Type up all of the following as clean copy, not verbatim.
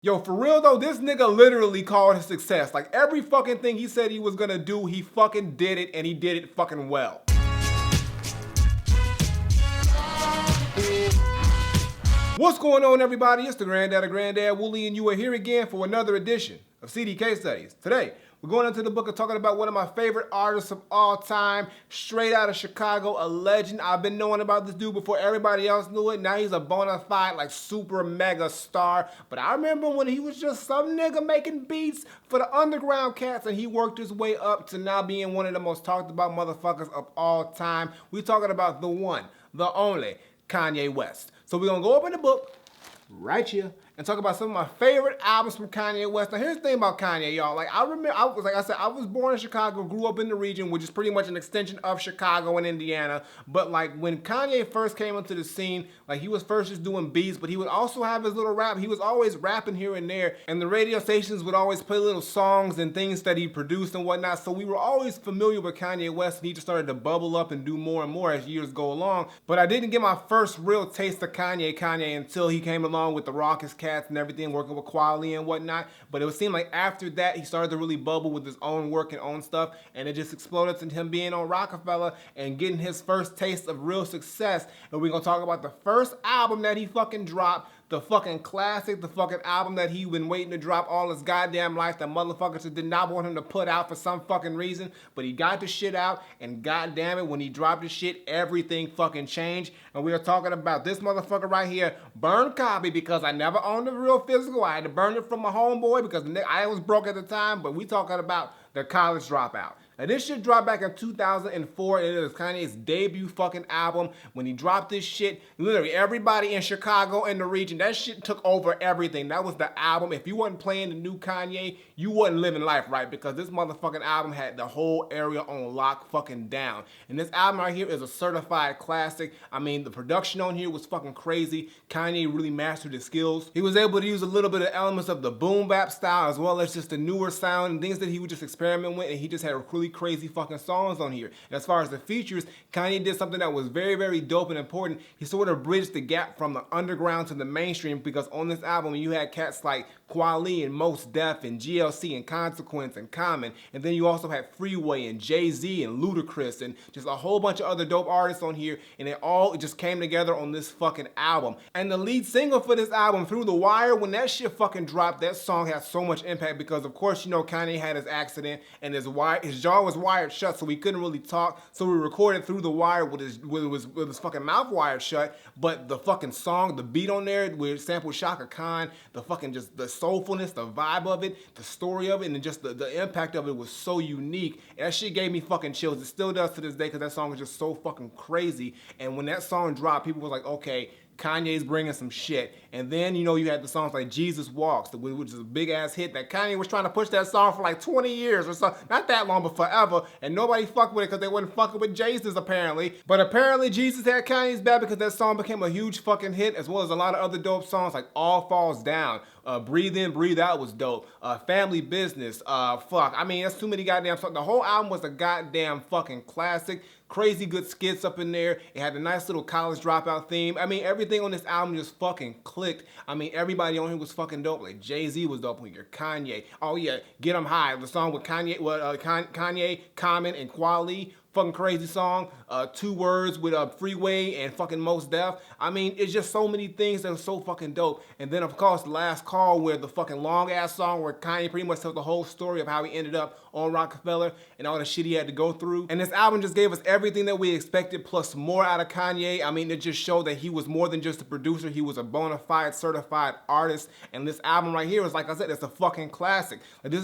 Yo, for real though, this nigga literally called his success. Like every fucking thing he said he was gonna do, he fucking did it, and he did it fucking well. What's going on, everybody? It's the Granddad of Granddad Wooly, and you are here again for another edition of CDK Studies. Today, we're going into the book of talking about one of my favorite artists of all time, straight out of Chicago, a legend. I've been knowing about this dude before everybody else knew it. Now he's a bona fide, like, super mega star. But I remember when he was just some nigga making beats for the underground cats, and he worked his way up to now being one of the most talked about motherfuckers of all time. We're talking about the one, the only, Kanye West. So we're gonna go up in the book right here and talk about some of my favorite albums from Kanye West. Now here's the thing about Kanye, y'all. Like I remember, like I said, I was born in Chicago, grew up in the region, which is pretty much an extension of Chicago and Indiana. But like when Kanye first came into the scene, like he was first just doing beats, but he would also have his little rap. He was always rapping here and there, and the radio stations would always play little songs and things that he produced and whatnot. So we were always familiar with Kanye West, and he just started to bubble up and do more and more as years go along. But I didn't get my first real taste of Kanye until he came along with the Roc-a-fella and everything, working with Quality and whatnot. But it would seem like after that, he started to really bubble with his own work and own stuff, and it just exploded to him being on Roc-a-fella and getting his first taste of real success. And we're gonna talk about the first album that he fucking dropped, the fucking classic, the fucking album that he been waiting to drop all his goddamn life, that motherfuckers did not want him to put out for some fucking reason, but he got the shit out, and goddamn it, when he dropped the shit, everything fucking changed. And we are talking about this motherfucker right here, burned copy, because I never owned the real physical. I had to burn it from my homeboy because I was broke at the time, but we talking about The College Dropout. Now this shit dropped back in 2004, and it was Kanye's debut fucking album. When he dropped this shit, literally everybody in Chicago and the region, that shit took over everything. That was the album. If you wasn't playing the new Kanye, you wasn't living life right, because this motherfucking album had the whole area on lock fucking down. And this album right here is a certified classic. I mean, the production on here was fucking crazy. Kanye really mastered his skills. He was able to use a little bit of elements of the boom bap style, as well as just the newer sound and things that he would just experiment with, and he just had really crazy fucking songs on here. And as far as the features, Kanye did something that was very, very dope and important. He sort of bridged the gap from the underground to the mainstream, because on this album you had cats like Quali and Mos Def and GLC and Consequence and Common, and then you also had Freeway and Jay-Z and Ludacris and just a whole bunch of other dope artists on here, and it all just came together on this fucking album. And the lead single for this album, Through the Wire, when that shit fucking dropped, that song had so much impact, because of course, you know, Kanye had his accident and his jaw was wired shut, so he couldn't really talk, so we recorded Through the Wire with his fucking mouth wired shut. But the fucking song, the beat on there, where it sampled Shaka Khan, the fucking just the soulfulness, the vibe of it, the story of it, and just the impact of it was so unique. And that shit gave me fucking chills. It still does to this day, because that song is just so fucking crazy. And when that song dropped, people was like, okay, Kanye's bringing some shit. And then, you know, you had the songs like Jesus Walks, which is a big ass hit that Kanye was trying to push that song for like 20 years or so. Not that long, but forever. And nobody fucked with it because they wasn't fucking with Jesus apparently. But apparently Jesus had Kanye's back, because that song became a huge fucking hit, as well as a lot of other dope songs like All Falls Down. Breathe In, Breathe Out was dope. Family Business. Fuck. I mean, that's too many goddamn songs. The whole album was a goddamn fucking classic. Crazy good skits up in there. It had a nice little college dropout theme. I mean, everything on this album just fucking clicked. I mean, everybody on here was fucking dope. Like Jay-Z was dope on here. Kanye. Oh yeah, Get 'Em High. The song with Kanye, Common, and Quali. Fucking crazy song. 2 Words with Freeway and fucking Mos Def. I mean, it's just so many things that are so fucking dope. And then of course, Last Call, where the fucking long ass song where Kanye pretty much tells the whole story of how he ended up on Roc-a-fella and all the shit he had to go through. And this album just gave us everything that we expected, plus more out of Kanye. I mean, it just showed that he was more than just a producer. He was a bona fide certified artist. And this album right here is, like I said, it's a fucking classic. Like, this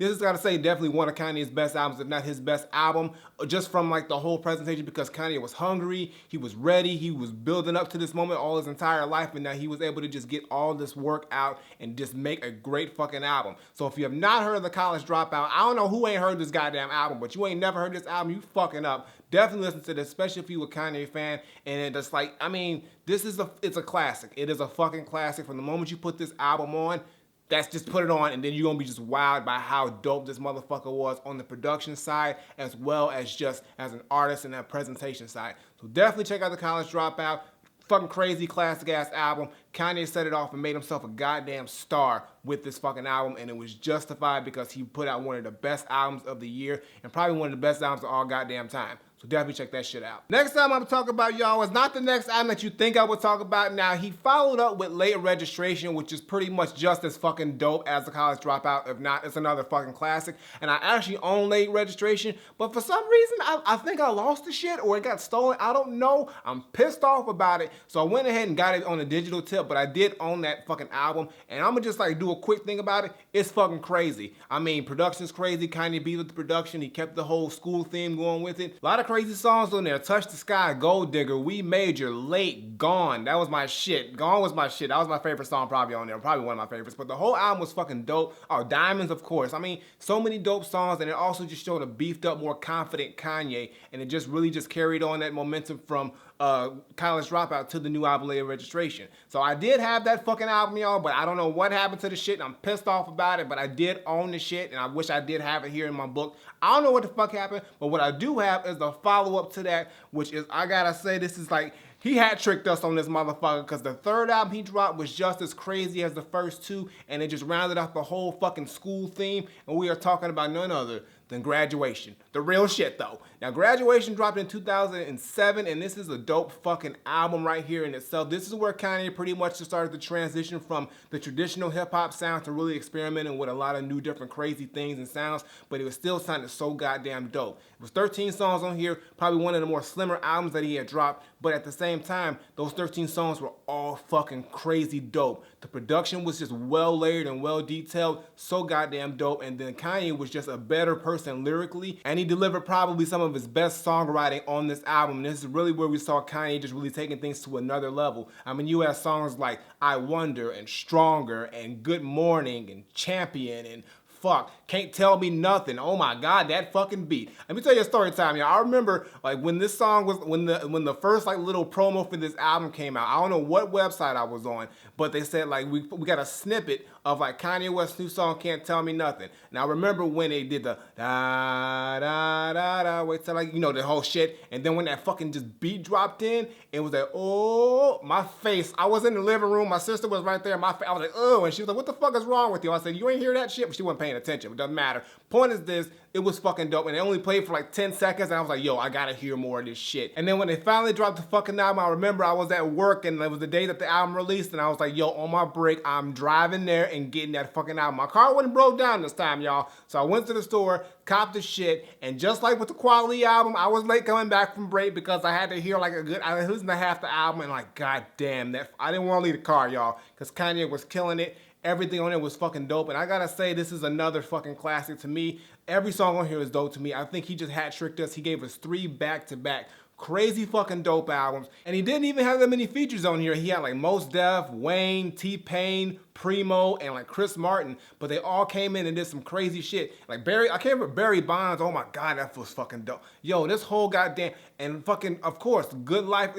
is gotta say, definitely one of Kanye's best albums, if not his best album, just from like the whole presentation, because Kanye was hungry, he was ready, he was building up to this moment all his entire life, and now he was able to just get all this work out and just make a great fucking album. So if you have not heard of The College Dropout, I don't know who ain't heard this goddamn album, but you ain't never heard this album, you fucking up. Definitely listen to this, especially if you a Kanye fan. And it's like, I mean, it's a classic. It is a fucking classic. From the moment you put this album on, that's just put it on, and then you're gonna be just wowed by how dope this motherfucker was on the production side, as well as just as an artist and that presentation side. So definitely check out The College Dropout. fucking crazy classic ass album. Kanye set it off and made himself a goddamn star with this fucking album, and it was justified because he put out one of the best albums of the year and probably one of the best albums of all goddamn time. So definitely check that shit out. Next time I'm talking about, y'all, is not the next album that you think I would talk about. Now, he followed up with Late Registration, which is pretty much just as fucking dope as The College Dropout. If not, it's another fucking classic. And I actually own Late Registration, but for some reason, I think I lost the shit or it got stolen. I don't know. I'm pissed off about it. So I went ahead and got it on a digital tip, but I did own that fucking album. And I'm gonna just like do a quick thing about it. It's fucking crazy. I mean, production's crazy. Kanye beat with the production. He kept the whole school theme going with it. A lot of crazy songs on there. Touch the Sky, Gold Digger, We Major, Late, Gone. That was my shit. Gone was my shit. That was my favorite song probably on there. Probably one of my favorites. But the whole album was fucking dope. Oh, Diamonds, of course. I mean, so many dope songs, and it also just showed a beefed up, more confident Kanye. And it just really just carried on that momentum from College Dropout to the new album Late Registration. So I did have that fucking album, y'all, but I don't know what happened to the shit, and I'm pissed off about it, but I did own the shit, and I wish I did have it here in my book. I don't know what the fuck happened, but what I do have is the follow-up to that, which is, I gotta say, this is like, he had tricked us on this motherfucker, because the third album he dropped was just as crazy as the first two, and it just rounded out the whole fucking school theme, and we are talking about none other than Graduation. The real shit, though. Now, Graduation dropped in 2007, and this is a dope fucking album right here in itself. This is where Kanye pretty much started to transition from the traditional hip-hop sound to really experimenting with a lot of new different crazy things and sounds, but it was still sounding so goddamn dope. It was 13 songs on here, probably one of the more slimmer albums that he had dropped, but at the same time, those 13 songs were all fucking crazy dope. The production was just well layered and well detailed, so goddamn dope, and then Kanye was just a better person lyrically, and he delivered probably some of his best songwriting on this album. And this is really where we saw Kanye just really taking things to another level. I mean, you have songs like I Wonder and Stronger and Good Morning and Champion and fuck, Can't Tell Me Nothing. Oh my God, that fucking beat. Let me tell you a story time, y'all. I remember like when this song was, when the first like little promo for this album came out. I don't know what website I was on, but they said like we got a snippet of like Kanye West's new song, Can't Tell Me Nothing. Now I remember when they did the da da da da, wait till like, you know, the whole shit, and then when that fucking just beat dropped in, it was like, oh, my face. I was in the living room, my sister was right there, I was like, oh, and she was like, what the fuck is wrong with you? I said, you ain't hear that shit? But she wasn't paying attention. It doesn't matter. Point is this, it was fucking dope, and they only played for like 10 seconds, and I was like, yo, I gotta hear more of this shit. And then when they finally dropped the fucking album, I remember I was at work, and it was the day that the album released, and I was like, yo, on my break, I'm driving there and getting that fucking album. My car wasn't broke down this time, y'all, so I went to the store, copped the shit, and just like with the Quality album, I was late coming back from break because I had to hear like a good, I listened to half the album, and like, god damn, that I didn't want to leave the car, y'all, because Kanye was killing it. Everything on it was fucking dope, and I gotta say, this is another fucking classic to me. Every song on here is dope to me. I think he just hat-tricked us. He gave us 3 back-to-back crazy fucking dope albums, and he didn't even have that many features on here. He had like Mos Def, Wayne, T-Pain, Primo, and like Chris Martin, but they all came in and did some crazy shit. Like Barry, I can't remember Barry Bonds. Oh my God, that was fucking dope. Yo, this whole goddamn, and fucking, of course, Good Life.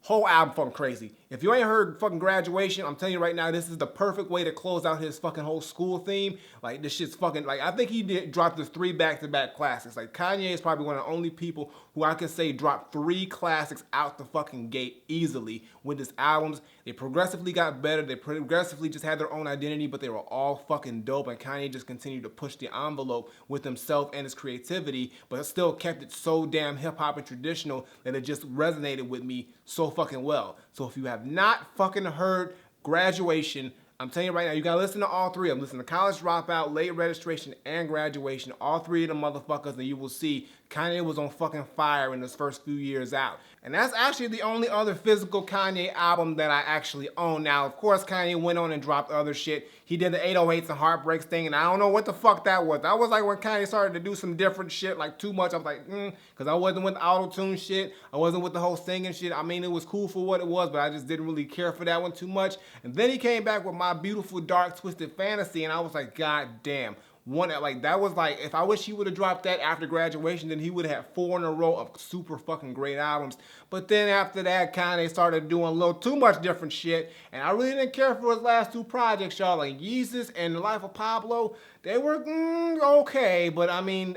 Whole album fucking crazy. If you ain't heard fucking Graduation, I'm telling you right now, this is the perfect way to close out his fucking whole school theme. Like, this shit's fucking, like, I think he did drop the 3 back-to-back classics. Like, Kanye is probably one of the only people who I can say dropped 3 classics out the fucking gate easily with his albums. They progressively got better. They progressively just had their own identity, but they were all fucking dope. And Kanye just continued to push the envelope with himself and his creativity, but still kept it so damn hip-hop and traditional that it just resonated with me so fucking well. So if you have not fucking heard Graduation, I'm telling you right now, you gotta listen to all 3 of them. Listen to College Dropout, Late Registration, and Graduation. All 3 of them motherfuckers, and you will see Kanye was on fucking fire in his first few years out. And that's actually the only other physical Kanye album that I actually own. Now, of course, Kanye went on and dropped other shit. He did the 808s and Heartbreaks thing, and I don't know what the fuck that was. That was like when Kanye started to do some different shit, like too much. I was like, because I wasn't with the auto-tune shit. I wasn't with the whole singing shit. I mean, it was cool for what it was, but I just didn't really care for that one too much. And then he came back with My Beautiful Dark Twisted Fantasy, and I was like, god damn. One like that was like, if I wish he would have dropped that after Graduation, then he would have had 4 in a row of super fucking great albums. But then after that, Kanye started doing a little too much different shit, and I really didn't care for his last 2 projects, y'all. Like Yeezus and The Life of Pablo, they were okay, but I mean,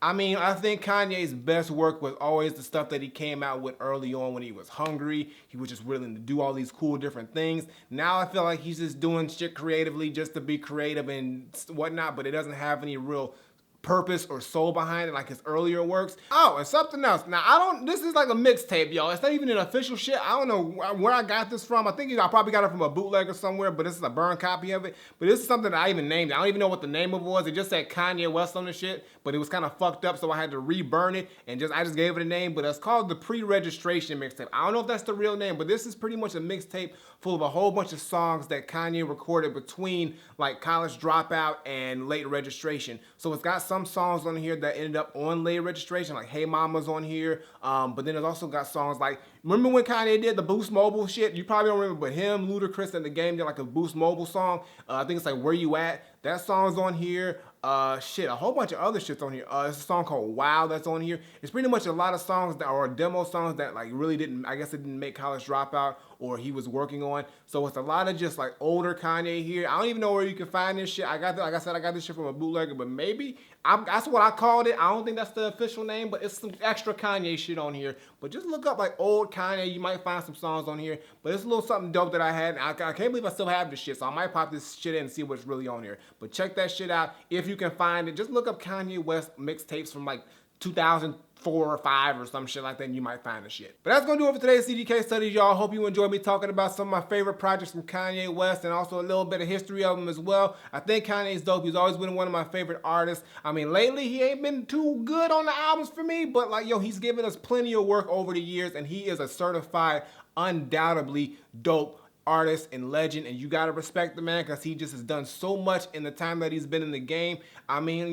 I mean, I think Kanye's best work was always the stuff that he came out with early on when he was hungry. He was just willing to do all these cool different things. Now I feel like he's just doing shit creatively just to be creative and whatnot, but it doesn't have any real purpose or soul behind it like his earlier works. Oh, and something else. Now, this is like a mixtape, y'all. It's not even an official shit. I don't know where I got this from. I think I probably got it from a bootleg or somewhere, but this is a burned copy of it. But this is something that I even named. I don't even know what the name of it was. It just said Kanye West on the shit, but it was kind of fucked up, so I had to reburn it, and I just gave it a name, but it's called the Pre-Registration Mixtape. I don't know if that's the real name, but this is pretty much a mixtape full of a whole bunch of songs that Kanye recorded between like College Dropout and Late Registration. So it's got some songs on here that ended up on Late Registration, like Hey Mama's on here, but then it's also got songs like, remember when Kanye did the Boost Mobile shit? You probably don't remember, but him, Ludacris, and The Game did like a Boost Mobile song. I think it's like Where You At? That song's on here. A whole bunch of other shit's on here. It's a song called Wow that's on here. It's pretty much a lot of songs that are demo songs that like really didn't, I guess it didn't make College Dropout or he was working on. So it's a lot of just like older Kanye here. I don't even know where you can find this shit. Like I said, I got this shit from a bootlegger, but maybe that's what I called it. I don't think that's the official name, but it's some extra Kanye shit on here. But just look up like old Kanye. You might find some songs on here. But it's a little something dope that I had. And I can't believe I still have this shit. So I might pop this shit in and see what's really on here. But check that shit out if you can find it. Just look up Kanye West mixtapes from like 2004 or 5 or some shit like that, and you might find the shit. But that's gonna do it for today's CDK studies, y'all. Hope you enjoyed me talking about some of my favorite projects from Kanye West and also a little bit of history of him as well. I think Kanye's dope. He's always been one of my favorite artists. I mean, lately he ain't been too good on the albums for me, but like, yo, he's given us plenty of work over the years, and he is a certified, undoubtedly dope artist and legend, and you gotta respect the man because he just has done so much in the time that he's been in the game. I mean,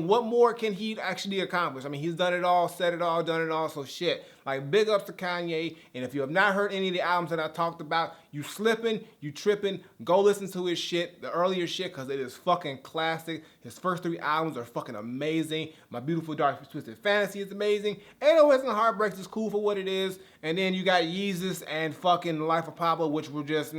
what more can he actually accomplish? I mean, he's done it all, said it all, done it all, so shit. Like, big ups to Kanye, and if you have not heard any of the albums that I talked about, you slipping, you tripping, go listen to his shit, the earlier shit, because it is fucking classic. His first 3 albums are fucking amazing. My Beautiful Dark Twisted Fantasy is amazing. 808s and Heartbreaks is cool for what it is. And then you got Yeezus and fucking Life of Pablo, which were just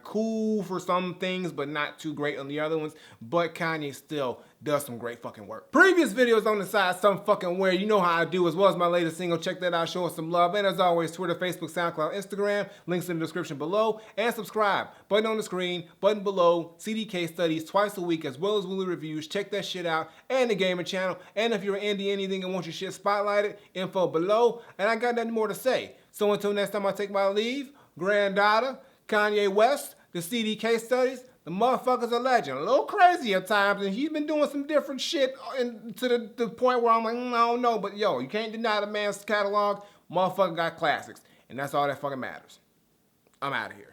cool for some things, but not too great on the other ones. But Kanye still does some great fucking work. Previous videos on the side, some fucking where, you know how I do, as well as my latest single. Check that out, show us some love. And as always, Twitter, Facebook, SoundCloud, Instagram, links in the description below. And subscribe, button on the screen, button below, CDK studies twice a week, as well as weekly reviews. Check that shit out, and the gaming channel. And if you're into anything and want your shit spotlighted, info below. And I got nothing more to say. So until next time I take my leave, Granddad, Kanye West, the CDK studies, the motherfucker's a legend. A little crazy at times, and he's been doing some different shit to the point where I'm like, I don't know, but yo, you can't deny the man's catalog. Motherfucker got classics, and that's all that fucking matters. I'm out of here.